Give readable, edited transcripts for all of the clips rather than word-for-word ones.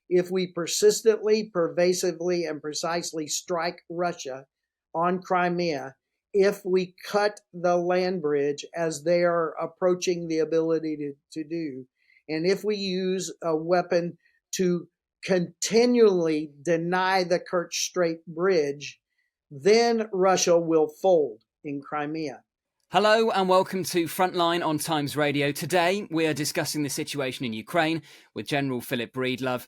if we persistently, pervasively, and precisely strike Russia on Crimea, if we cut the land bridge as they are approaching the ability to do, and if we use a weapon to continually deny the Kerch Strait Bridge, then Russia will fold in Crimea. Hello and welcome to Frontline on TimesRadio. Today we are discussing the situation in Ukraine with General Philip Breedlove,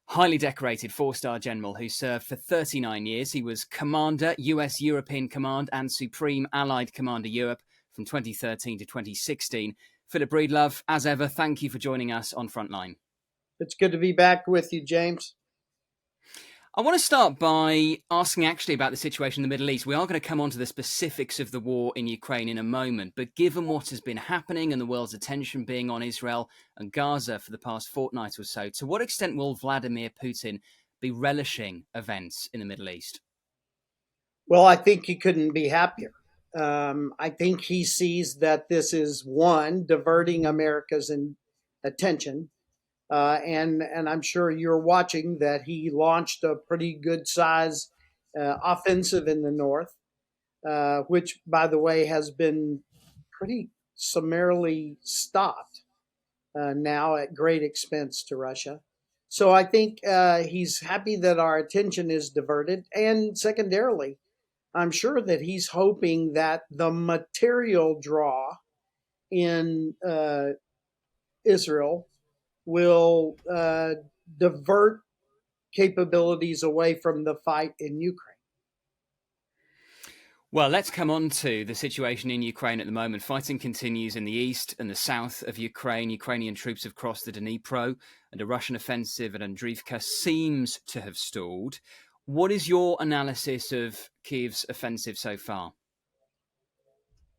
highly decorated 4-star general who served for 39 years. He was Commander, US European Command and Supreme Allied Commander Europe from 2013 to 2016. Philip Breedlove, as ever, thank you for joining us on Frontline. It's good to be back with you, James. I want to start by asking actually about the situation in the Middle East. We are going to come on to the specifics of the war in Ukraine in a moment, but given what has been happening and the world's attention being on Israel and Gaza for the past fortnight or so, to what extent will Vladimir Putin be relishing events in the Middle East? Well, I think he couldn't be happier. I think he sees that this is, one, diverting America's attention. And I'm sure you're watching that he launched a pretty good size offensive in the north, which, by the way, has been pretty summarily stopped now at great expense to Russia. So I think he's happy that our attention is diverted. And secondarily, I'm sure that he's hoping that the material draw in Israel will divert capabilities away from the fight in Ukraine. Well, let's come on to the situation in Ukraine at the moment. Fighting continues in the east and the south of Ukraine. Ukrainian troops have crossed the Dnipro, and a Russian offensive at Andriivka seems to have stalled. What is your analysis of Kyiv's offensive so far?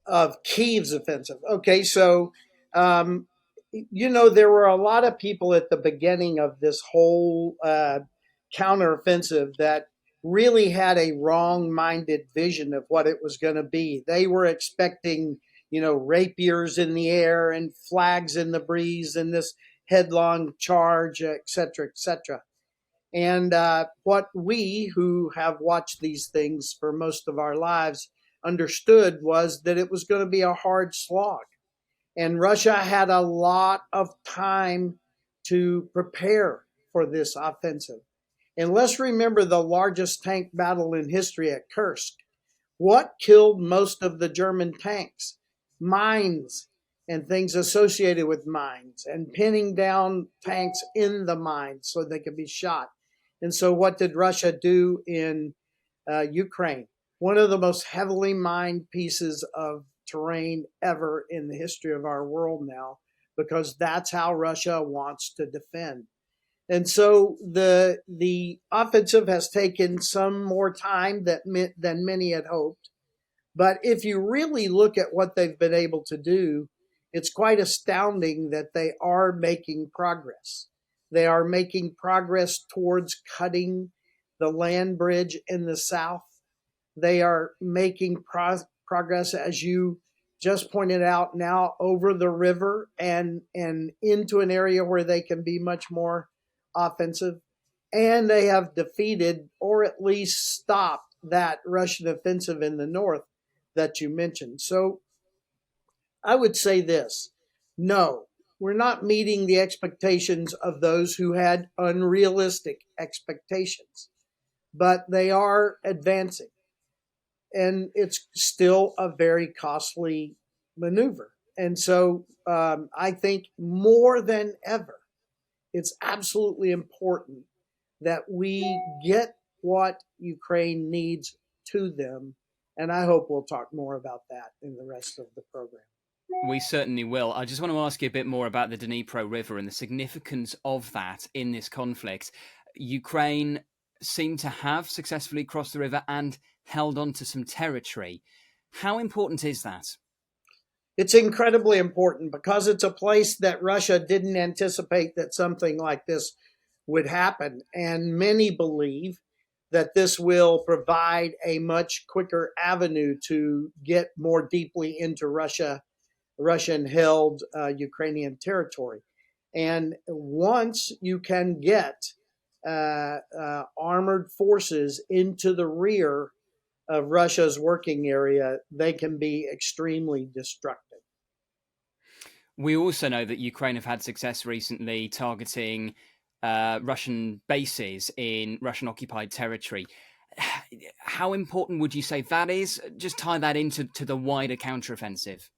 Of Kyiv's offensive. Okay, so there were a lot of people at the beginning of this whole counteroffensive that really had a wrong-minded vision of what it was going to be. They were expecting, rapiers in the air and flags in the breeze and this headlong charge, et cetera, et cetera. And what we, who have watched these things for most of our lives, understood was that it was going to be a hard slog. And Russia had a lot of time to prepare for this offensive. And let's remember the largest tank battle in history at Kursk. What killed most of the German tanks? Mines and things associated with mines and pinning down tanks in the mines so they could be shot. And so what did Russia do in Ukraine? One of the most heavily mined pieces of terrain ever in the history of our world now, because that's how Russia wants to defend. And so the offensive has taken some more time than many had hoped. But if you really look at what they've been able to do, it's quite astounding that they are making progress. They are making progress towards cutting the land bridge in the south. They are making progress, as you just pointed out, now over the river and into an area where they can be much more offensive. And they have defeated or at least stopped that Russian offensive in the north that you mentioned. So I would say this: no, we're not meeting the expectations of those who had unrealistic expectations, but they are advancing. And it's still a very costly maneuver. And so I think more than ever, it's absolutely important that we get what Ukraine needs to them. And I hope we'll talk more about that in the rest of the program. We certainly will. I just want to ask you a bit more about the Dnipro River and the significance of that in this conflict. Ukraine seemed to have successfully crossed the river and held on to some territory. How important is that? It's incredibly important because it's a place that Russia didn't anticipate that something like this would happen. And many believe that this will provide a much quicker avenue to get more deeply into Russian-held Ukrainian territory. And once you can get armored forces into the rear of Russia's working area, they can be extremely destructive. We also know that Ukraine have had success recently targeting Russian bases in Russian-occupied territory. How important would you say that is? Just tie that into the wider counteroffensive.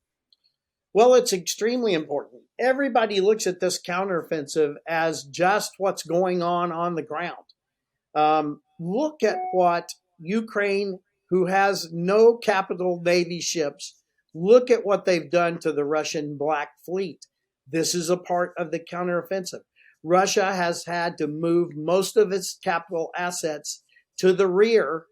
Well, it's extremely important. Everybody looks at this counteroffensive as just what's going on the ground. Look at what Ukraine, who has no capital Navy ships, look at what they've done to the Russian Black Fleet. This is a part of the counteroffensive. Russia has had to move most of its capital assets to the rear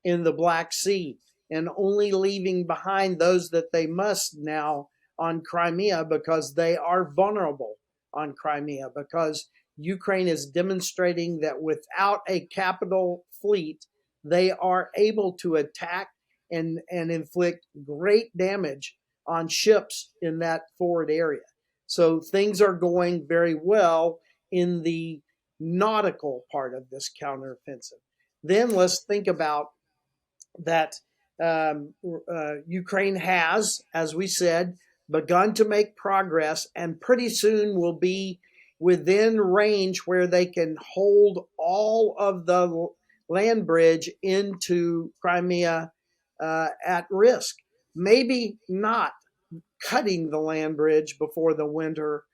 in the Black Sea and only leaving behind those that they must now on Crimea because they are vulnerable on Crimea, because Ukraine is demonstrating that without a capital fleet, they are able to attack and inflict great damage on ships in that forward area. So things are going very well in the nautical part of this counteroffensive. Then let's think about that Ukraine has, as we said, begun to make progress and pretty soon will be within range where they can hold all of the land bridge into Crimea at risk. Maybe not cutting the land bridge before the winter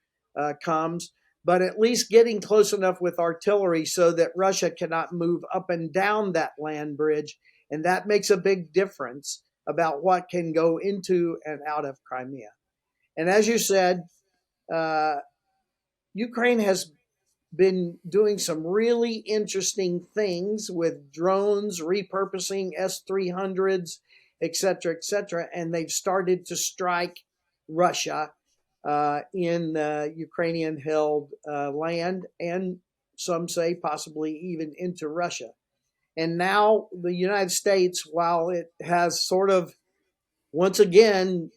comes, but at least getting close enough with artillery so that Russia cannot move up and down that land bridge. And that makes a big difference about what can go into and out of Crimea. And as you said, Ukraine has been doing some really interesting things with drones, repurposing S-300s, et cetera, and they've started to strike Russia in Ukrainian-held land, and some say possibly even into Russia. And now the United States, while it has sort of, once again,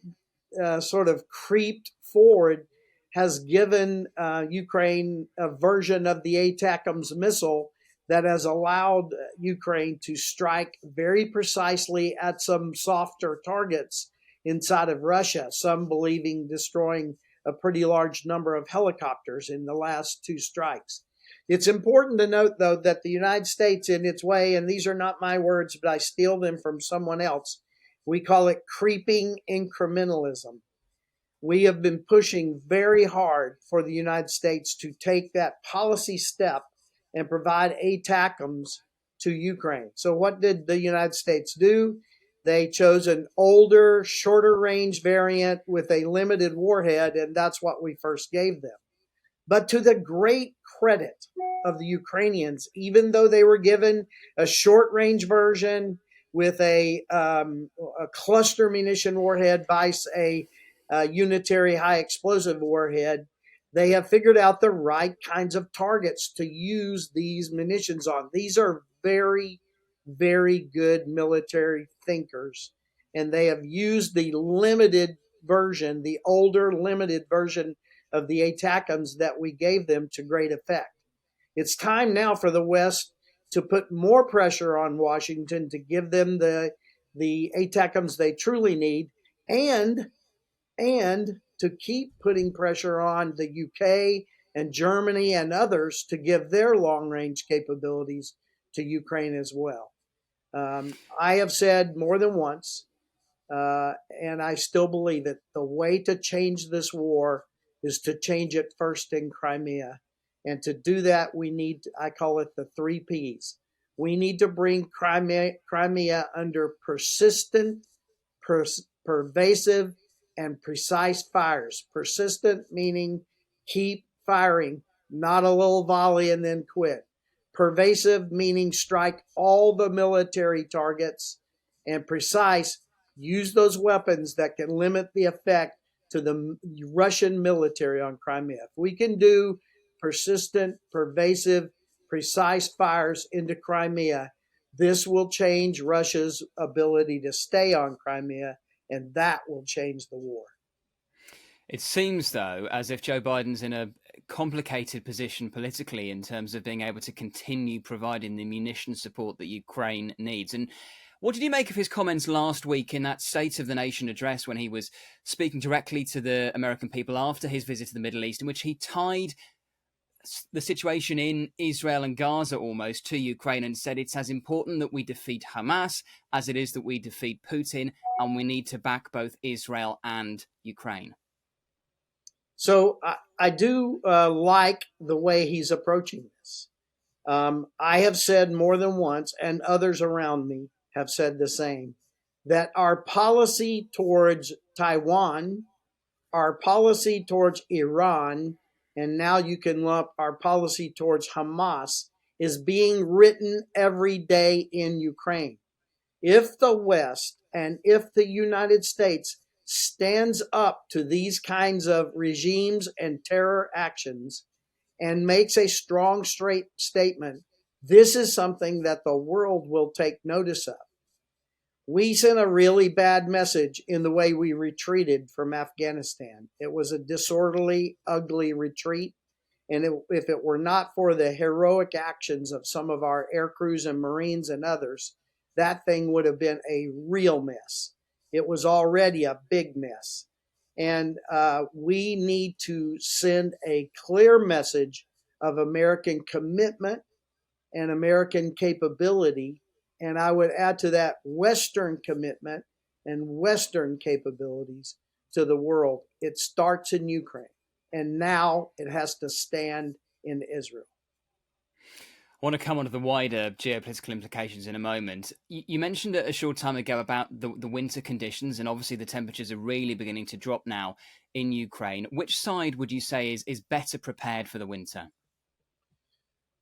sort of creeped forward, has given Ukraine a version of the ATACMS missile that has allowed Ukraine to strike very precisely at some softer targets inside of Russia, some believing destroying a pretty large number of helicopters in the last two strikes. It's important to note, though, that the United States, in its way, and these are not my words, but I steal them from someone else, we call it creeping incrementalism. We have been pushing very hard for the United States to take that policy step and provide ATACMS to Ukraine. So what did the United States do? They chose an older, shorter range variant with a limited warhead, and that's what we first gave them. But to the great credit of the Ukrainians, even though they were given a short range version with a cluster munition warhead vice a unitary high explosive warhead, they have figured out the right kinds of targets to use these munitions on. These are very, very good military thinkers, and they have used the limited version, the older limited version of the ATACMS that we gave them to great effect. It's time now for the West to put more pressure on Washington to give them the ATACMS they truly need, and to keep putting pressure on the UK and Germany and others to give their long-range capabilities to Ukraine as well. I have said more than once, and I still believe it, the way to change this war is to change it first in Crimea. And to do that, we need, I call it the 3 Ps. We need to bring Crimea under persistent, pervasive, and precise fires. Persistent meaning keep firing, not a little volley and then quit. Pervasive meaning strike all the military targets. And precise, use those weapons that can limit the effect to the Russian military on Crimea. If we can do persistent, pervasive, precise fires into Crimea, this will change Russia's ability to stay on Crimea, and that will change the war. It seems, though, as if Joe Biden's in complicated position politically in terms of being able to continue providing the munition support that Ukraine needs. And what did you make of his comments last week in that State of the Nation address when he was speaking directly to the American people after his visit to the Middle East, in which he tied the situation in Israel and Gaza almost to Ukraine and said it's as important that we defeat Hamas as it is that we defeat Putin, and we need to back both Israel and Ukraine? So I do like the way he's approaching this. I have said more than once, and others around me have said the same, that our policy towards Taiwan, our policy towards Iran, and now you can lump our policy towards Hamas, is being written every day in Ukraine. If the West and if the United States stands up to these kinds of regimes and terror actions and makes a strong, straight statement, this is something that the world will take notice of. We sent a really bad message in the way we retreated from Afghanistan. It was a disorderly, ugly retreat. And if it were not for the heroic actions of some of our air crews and Marines and others, that thing would have been a real mess. It was already a big mess. And we need to send a clear message of American commitment and American capability. And I would add to that Western commitment and Western capabilities to the world. It starts in Ukraine, and now it has to stand in Israel. I want to come on to the wider geopolitical implications in a moment. You mentioned it a short time ago about the winter conditions, and obviously the temperatures are really beginning to drop now in Ukraine. Which side would you say is better prepared for the winter?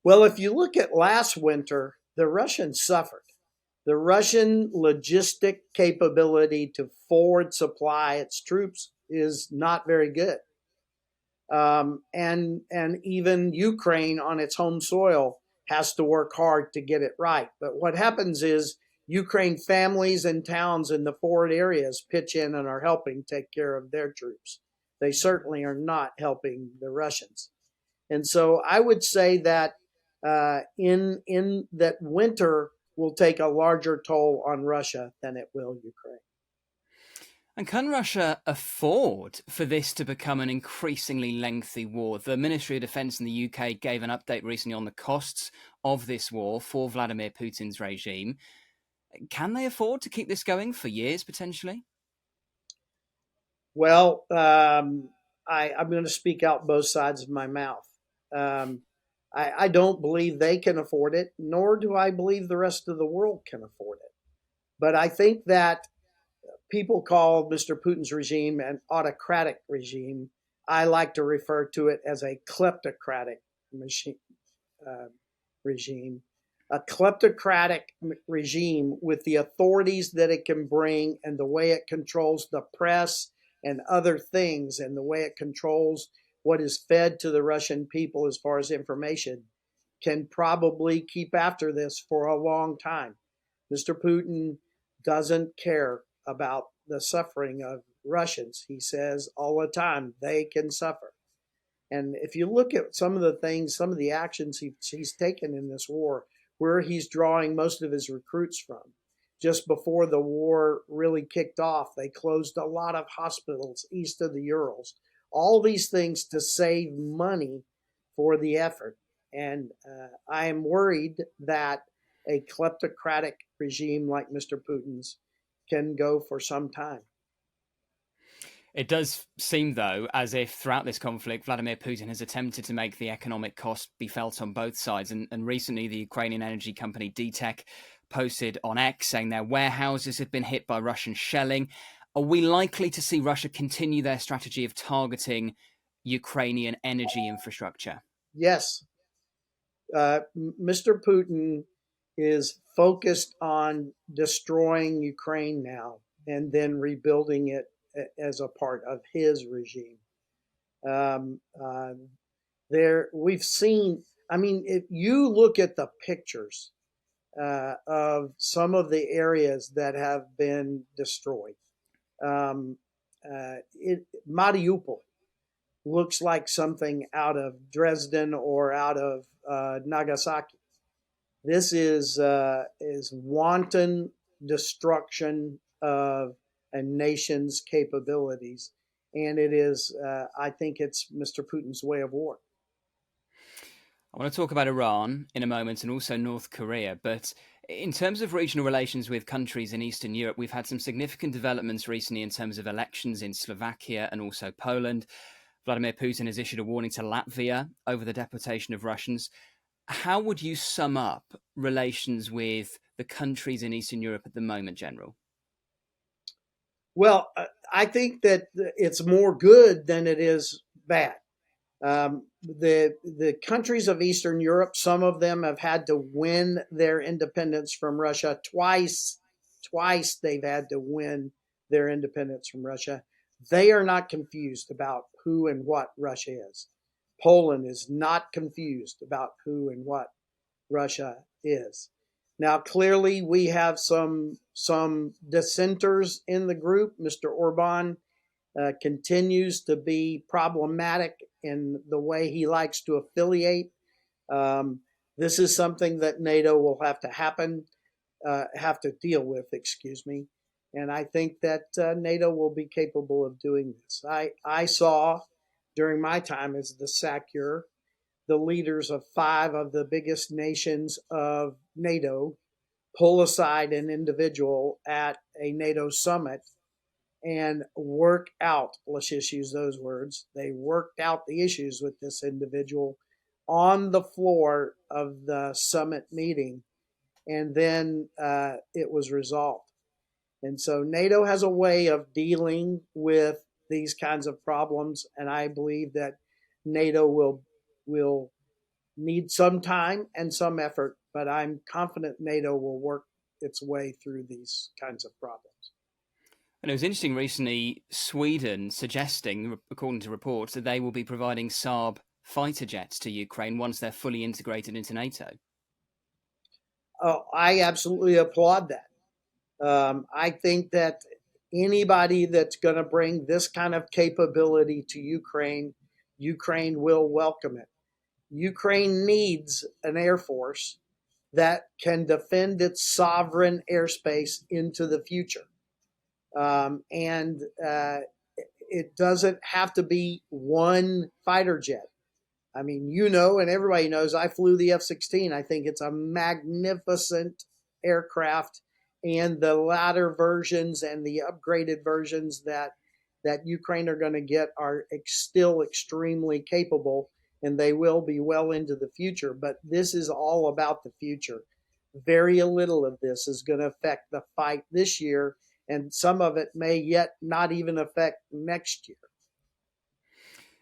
Well, if you look at last winter, the Russians suffered. The Russian logistic capability to forward supply its troops is not very good. And even Ukraine on its home soil has to work hard to get it right. But what happens is Ukraine families and towns in the forward areas pitch in and are helping take care of their troops. They certainly are not helping the Russians. And so I would say that in that winter will take a larger toll on Russia than it will Ukraine. And can Russia afford for this to become an increasingly lengthy war? The Ministry of Defence in the UK gave an update recently on the costs of this war for Vladimir Putin's regime. Can they afford to keep this going for years, potentially? Well, I'm going to speak out both sides of my mouth. I don't believe they can afford it, nor do I believe the rest of the world can afford it. But I think that people call Mr. Putin's regime an autocratic regime. I like to refer to it as a kleptocratic regime. A kleptocratic regime with the authorities that it can bring and the way it controls the press and other things and the way it controls what is fed to the Russian people as far as information can probably keep after this for a long time. Mr. Putin doesn't care about the suffering of Russians. He says all the time they can suffer. And if you look at some of the things, some of the actions he's taken in this war, where he's drawing most of his recruits from. Just before the war really kicked off, they closed a lot of hospitals east of the Urals. All these things to save money for the effort. And I am worried that a kleptocratic regime like Mr. Putin's can go for some time. It does seem, though, as if throughout this conflict, Vladimir Putin has attempted to make the economic cost be felt on both sides. And recently, the Ukrainian energy company DTEK posted on X saying their warehouses have been hit by Russian shelling. Are we likely to see Russia continue their strategy of targeting Ukrainian energy infrastructure? Yes. Mr. Putin is focused on destroying Ukraine now and then rebuilding it as a part of his regime. We've seen, I mean, if you look at the pictures of some of the areas that have been destroyed, Mariupol, looks like something out of Dresden or out of Nagasaki. This is wanton destruction of a nation's capabilities, and it is. I think it's Mr. Putin's way of war. I want to talk about Iran in a moment and also North Korea. But in terms of regional relations with countries in Eastern Europe, we've had some significant developments recently in terms of elections in Slovakia and also Poland. Vladimir Putin has issued a warning to Latvia over the deportation of Russians. How would you sum up relations with the countries in Eastern Europe at the moment, General? Well, I think that it's more good than it is bad. The countries of Eastern Europe, some of them have had to win their independence from Russia twice. Twice they've had to win their independence from Russia. They are not confused about who and what Russia is. Poland is not confused about who and what Russia is. Now, clearly, we have some dissenters in the group. Mr. Orban continues to be problematic in the way he likes to affiliate. This is something that NATO will have to deal with, excuse me. And I think that NATO will be capable of doing this. I saw during my time as the SACEUR the leaders of 5 of the biggest nations of NATO pull aside an individual at a NATO summit and work out, let's just use those words, they worked out the issues with this individual on the floor of the summit meeting, and then it was resolved. And so NATO has a way of dealing with these kinds of problems, and I believe that NATO will need some time and some effort, but I'm confident NATO will work its way through these kinds of problems. And it was interesting recently, Sweden suggesting, according to reports, that they will be providing Saab fighter jets to Ukraine once they're fully integrated into NATO. Oh, I absolutely applaud that. I think that anybody that's going to bring this kind of capability to Ukraine, Ukraine will welcome it. Ukraine needs an air force that can defend its sovereign airspace into the future. And it doesn't have to be one fighter jet. I mean, and everybody knows I flew the F-16. I think it's a magnificent aircraft, and the latter versions and the upgraded versions that Ukraine are going to get are still extremely capable, and they will be well into the future. But this is all about the future. Very little of this is going to affect the fight this year, and some of it may yet not even affect next year.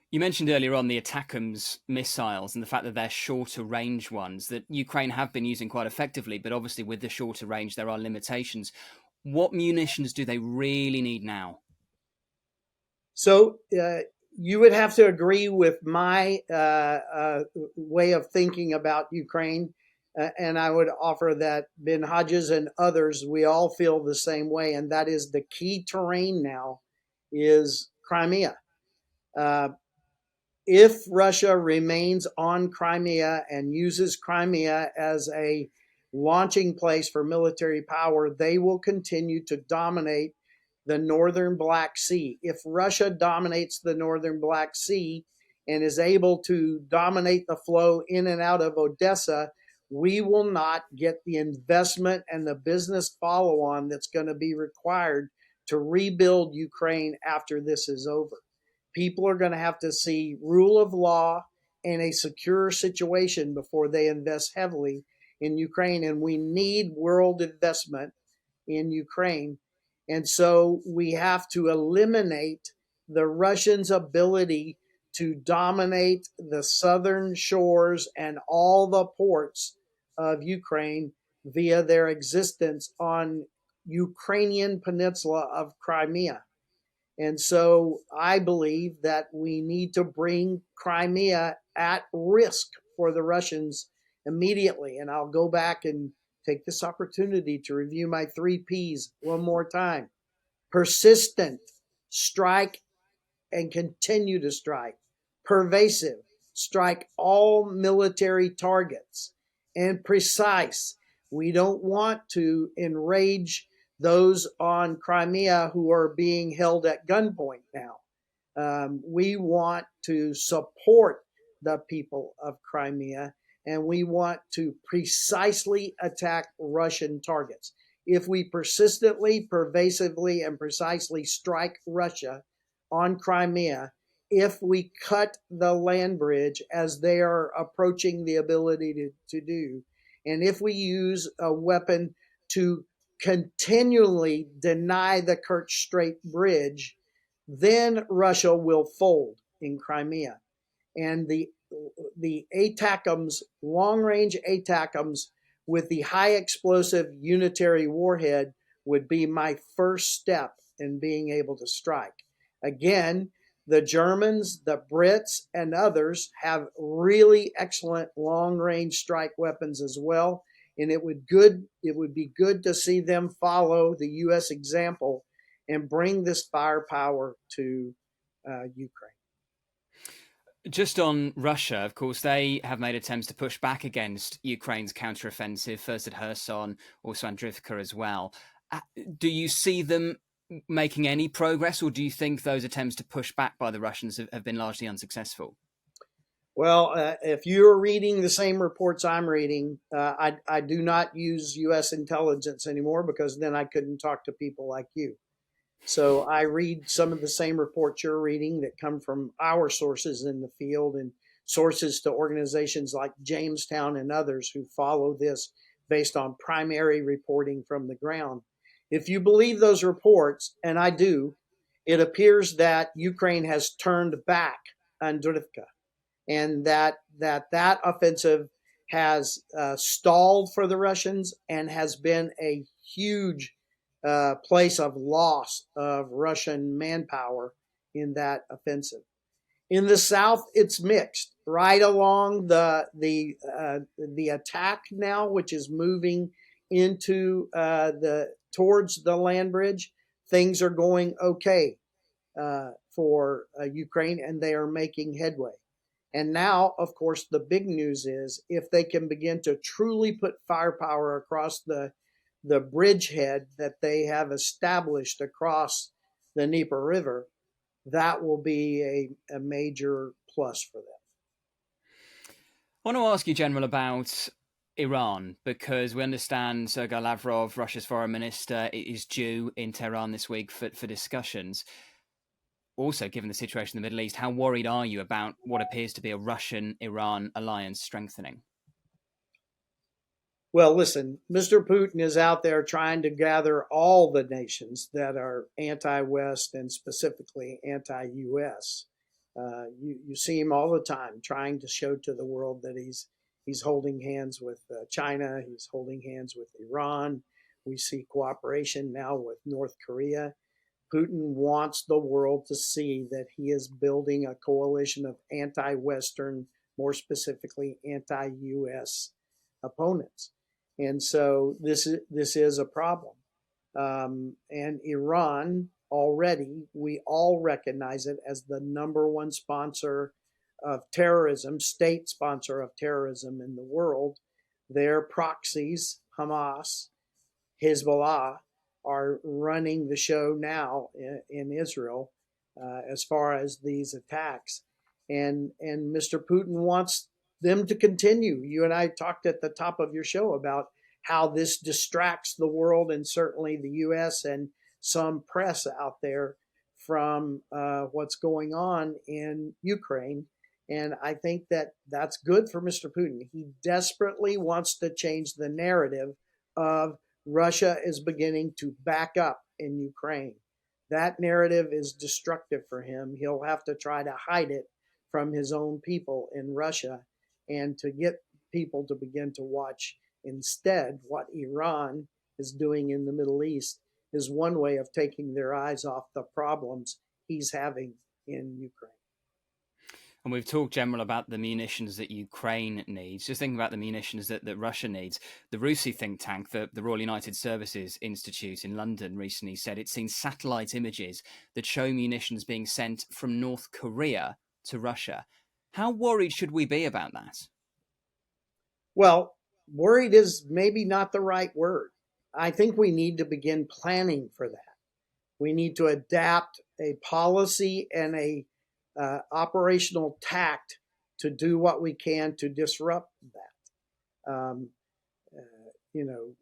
You mentioned earlier on the ATACMS missiles and the fact that they're shorter range ones that Ukraine have been using quite effectively, but obviously with the shorter range, there are limitations. What munitions do they really need now? So you would have to agree with my way of thinking about Ukraine. And I would offer that Ben Hodges and others, we all feel the same way. And that is the key terrain now is Crimea. If Russia remains on Crimea and uses Crimea as a launching place for military power, they will continue to dominate the northern Black Sea. If Russia dominates the northern Black Sea and is able to dominate the flow in and out of Odessa, we will not get the investment and the business follow-on that's going to be required to rebuild Ukraine after this is over. People are going to have to see rule of law and a secure situation before they invest heavily in Ukraine. And we need world investment in Ukraine. And so we have to eliminate the Russians' ability to dominate the southern shores and all the ports of Ukraine via their existence on Ukrainian peninsula of Crimea. And so I believe that we need to bring Crimea at risk for the Russians immediately. And I'll go back and take this opportunity to review my 3 Ps one more time. Persistent, strike, and continue to strike. pervasive, strike all military targets, and precise. We don't want to enrage those on Crimea who are being held at gunpoint now. We want to support the people of Crimea, and we want to precisely attack Russian targets. If we persistently, pervasively, and precisely strike Russia on Crimea, if we cut the land bridge as they are approaching the ability to do, and if we use a weapon to continually deny the Kerch Strait Bridge, then Russia will fold in Crimea. And the ATACMS, long-range ATACMS with the high explosive unitary warhead would be my first step in being able to strike. Again, the Germans, the Brits, and others have really excellent long-range strike weapons as well. And it would be good to see them follow the U.S. example and bring this firepower to Ukraine. Just on Russia, of course, they have made attempts to push back against Ukraine's counteroffensive, first at Kherson, also Andrivka as well. Do you see them making any progress, or do you think those attempts to push back by the Russians have been largely unsuccessful? Well, if you're reading the same reports I'm reading, I do not use U.S. intelligence anymore, because then I couldn't talk to people like you. So I read some of the same reports you're reading that come from our sources in the field and sources to organizations like Jamestown and others who follow this based on primary reporting from the ground. If you believe those reports, and I do, it appears that Ukraine has turned back Andrivka, and that offensive has stalled for the Russians and has been a huge place of loss of Russian manpower in that offensive. In the south, it's mixed. Right along the attack now, which is moving into towards the land bridge, things are going okay for Ukraine, and they are making headway. And now, of course, the big news is if they can begin to truly put firepower across the bridgehead that they have established across the Dnieper River, that will be a major plus for them. I want to ask you, General, about Iran, because we understand Sergei Lavrov, Russia's foreign minister, is due in Tehran this week for discussions. Also, given the situation in the Middle East, how worried are you about what appears to be a Russian-Iran alliance strengthening? Well, listen, Mr. Putin is out there trying to gather all the nations that are anti-West and specifically anti-U.S. You see him all the time trying to show to the world that he's holding hands with China, he's holding hands with Iran. We see cooperation now with North Korea. Putin wants the world to see that he is building a coalition of anti-Western, more specifically anti-U.S. opponents. And so this is a problem. And Iran already, we all recognize it as the number one sponsor of terrorism, state sponsor of terrorism in the world. Their proxies, Hamas, Hezbollah, are running the show now in Israel as far as these attacks. And Mr. Putin wants them to continue. You and I talked at the top of your show about how this distracts the world and certainly the U.S. and some press out there from what's going on in Ukraine. And I think that that's good for Mr. Putin. He desperately wants to change the narrative of Russia is beginning to back up in Ukraine. That narrative is destructive for him. He'll have to try to hide it from his own people in Russia, and to get people to begin to watch instead what Iran is doing in the Middle East is one way of taking their eyes off the problems he's having in Ukraine. And we've talked, General, about the munitions that Ukraine needs. Just thinking about the munitions that Russia needs. The RUSI think tank, the Royal United Services Institute in London, recently said it's seen satellite images that show munitions being sent from North Korea to Russia. How worried should we be about that? Well, worried is maybe not the right word. I think we need to begin planning for that. We need to adapt a policy and a operational tact to do what we can to disrupt that. Uh, you know,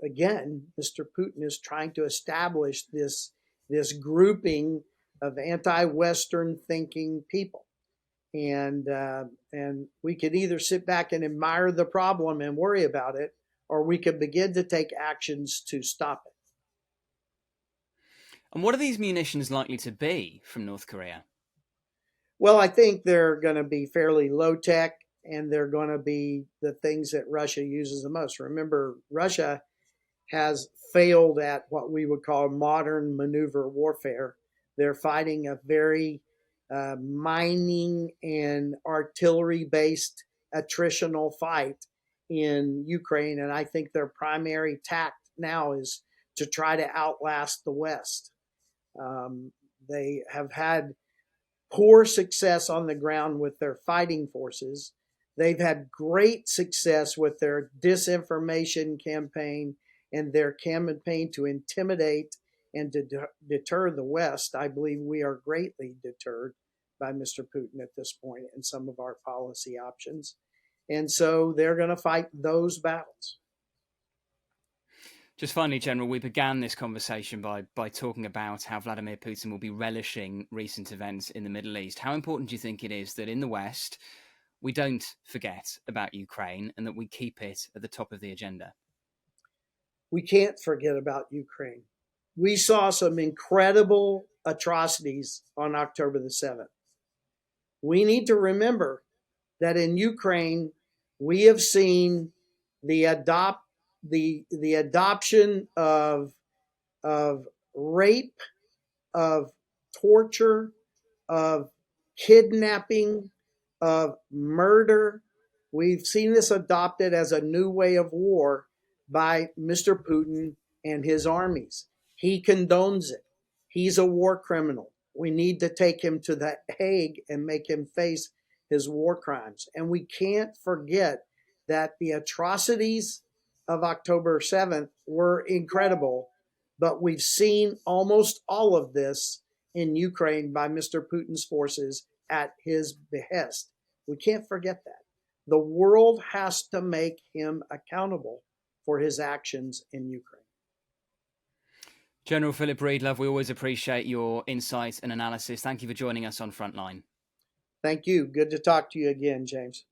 again, Mr. Putin is trying to establish this grouping of anti-Western thinking people, and we could either sit back and admire the problem and worry about it, or we could begin to take actions to stop it. And what are these munitions likely to be from North Korea? Well, I think they're going to be fairly low tech, and they're going to be the things that Russia uses the most. Remember, Russia has failed at what we would call modern maneuver warfare. They're fighting a very mining and artillery based attritional fight in Ukraine. And I think their primary tact now is to try to outlast the West. They have had poor success on the ground with their fighting forces. They've had great success with their disinformation campaign and their campaign to intimidate and to deter the West. I believe we are greatly deterred by Mr. Putin at this point in some of our policy options. And so they're going to fight those battles. Just finally, General, we began this conversation by talking about how Vladimir Putin will be relishing recent events in the Middle East. How important do you think it is that in the West we don't forget about Ukraine and that we keep it at the top of the agenda? We can't forget about Ukraine. We saw some incredible atrocities on October the 7th. We need to remember that in Ukraine, we have seen the adoption of rape, of torture, of kidnapping, of murder. We've seen this adopted as a new way of war by Mr. Putin and his armies. He condones it. He's a war criminal. We need to take him to the Hague and make him face his war crimes. And we can't forget that the atrocities of October 7th were incredible, but we've seen almost all of this in Ukraine by Mr. Putin's forces at his behest. We can't forget that. The world has to make him accountable for his actions in Ukraine. General Philip Breedlove, we always appreciate your insight and analysis. Thank you for joining us on Frontline. Thank you. Good to talk to you again, James.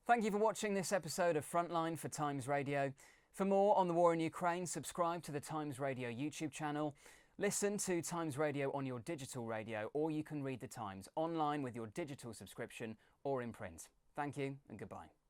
Thank you for watching this episode of Frontline for Times Radio. For more on the war in Ukraine, subscribe to the Times Radio YouTube channel. Listen to Times Radio on your digital radio, or you can read the Times online with your digital subscription or in print. Thank you and goodbye.